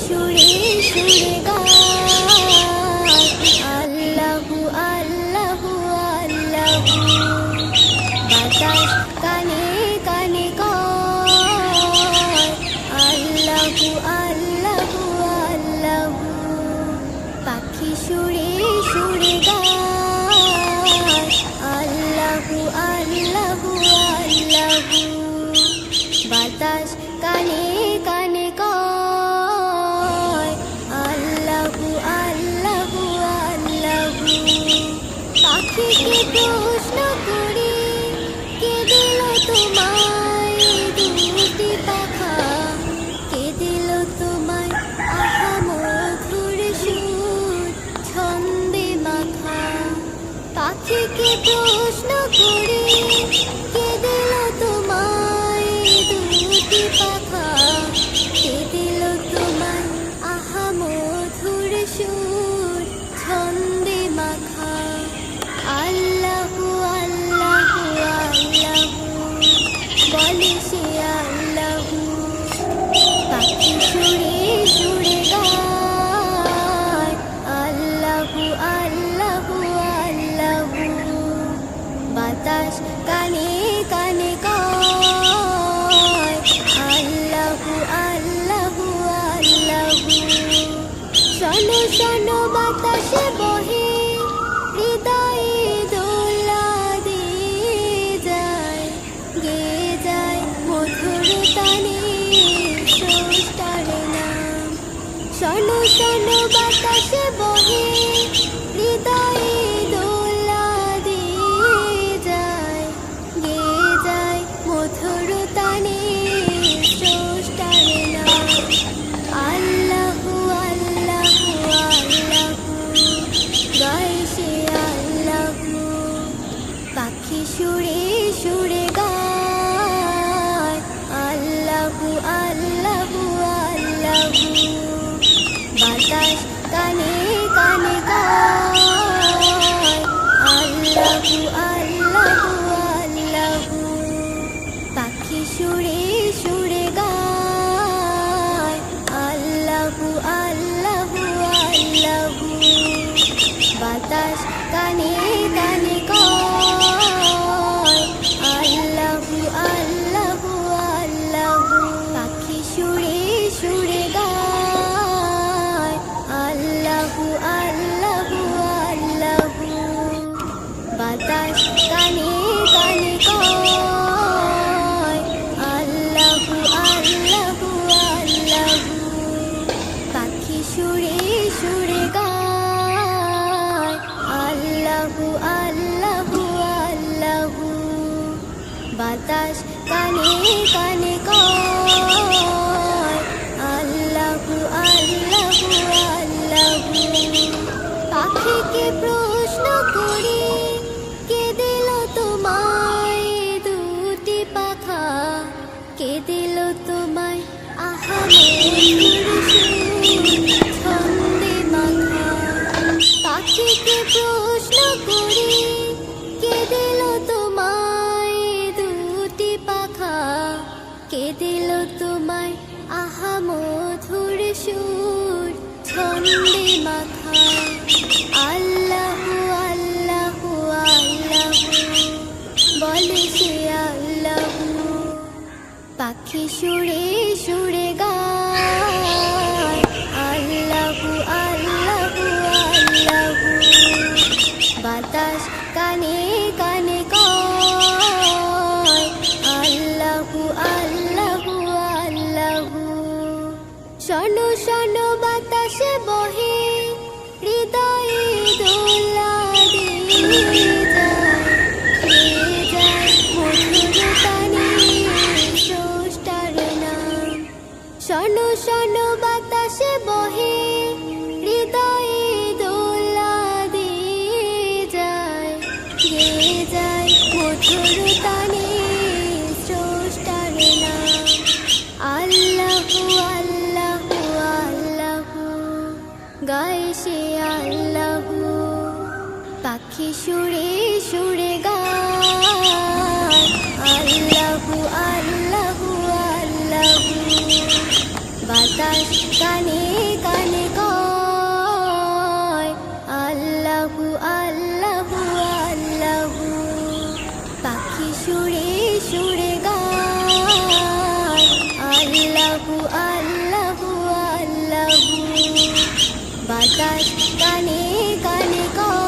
সুরে সুরে গায় আল্লাহু আল্লাহু আল্লাহু। বাতাস কানে কানে কয় আল্লাহু আল্লাহু আল্লাহু। পাখি সুরে সুরে গায় আল্লাহু আল্লাহু আল্লাহু। বাতাস কানে কানে কয় আল্লাহু আল্লাহু আল্লাহু। পাখিকে প্রশ্ন করি কে দিল তোমায় দুটি পাখা, কে দিল তোমায় আহা মধুর সুর ছন্দে মাখা। পাখিকে প্রশ্ন করি কে দিল তোমায় দুটি পাখা, কে দিল তোমায় আহা মধুর সুর ছন্দে মাখা। আল্লাহু আল্লাহু আল্লাহু বলে সে আল্লাহু। পাখি সুরে সুরে গায় আল্লাহু আল্লাহু আল্লাহু। বাতাস কানে কানে কয় আল্লাহু আল্লাহু আল্লাহু। শোনো শোনো বাতাসে বহে হৃদয়ে দোলা দিয়ে যায়, গেয়ে যায় মধুর তানে স্রষ্টার নাম। শোনো শোনো বাতাসে বহে হৃদয়ে দোলা দিয়ে যায়, গেয়ে যায় মধুর তানে স্রষ্টার নাম। আল্লাহু আল্লাহু আল্লাহু গায় সে আল্লাহু। পাখি সুরে সুরে গায় আল্লাহু আল্লাহু আল্লাহু। বাতাস কানে কানে কয় আল্লাহু আল্লাহু আল্লাহু। পাখি সুরে সুরে গায় আল্লাহু আল্লাহু আল্লাহু। বাতাস কানে কানে কয় আল্লাহু আল্লাহু আল্লাহু। পাখি সুরে সুরে গায় আল্লাহু আল্লাহু আল্লাহু। বাতাস কানে কানে কয় আল্লাহু আল্লাহু আল্লাহু। পাখি সুরে সুরে গায় আল্লাহু আল্লাহু আল্লাহু। বাতাস কানে কানে কয় আল্লাহু আল্লাহু আল্লাহু। পাখিকে প্রশ্ন করি কে দিল তোমায় দুটি পাখা, কে দিল তোমায় আহা মধুর সুর ছন্দে মাখা। পাখিকে প্রশ্ন করি কে দিল তোমায় দুটি পাখা, কে দিল তোমায় আহা মধুর সুর ছন্দে মাখা। আল্লাহু আল্লাহু আল্লাহু বলে সে আল্লাহু। পাখি সুরে সুরে গায় আল্লাহু আল্লাহু আল্লাহু। বাতাস কানে কানে কয় আল্লাহু আল্লাহু আল্লাহু। শোনো শোনো বাতাসে বহে হৃদয়ে দোলা দিয়ে যায়, গেয়ে যায় মধুর তানে স্রষ্টার নাম। শোনো শোনো বাতাসে বহে হৃদয়ে দোলা দিয়ে যায়, গেয়ে যায় মধুর তানে স্রষ্টার নাম। আল্লাহু আল্লাহু আল্লাহু গায় সে আল্লাহু। পাখি সুরে সুরে গায় আল্লাহু আল্লাহু আল্লাহু। বাতাস বাতাস কানে কানে কয় আল্লাহু আল্লাহু আল্লাহু। পাখি সুরে সুরে গায় আল্লাহু আল্লাহু আল্লাহু। বাতাস কানে কানে কয়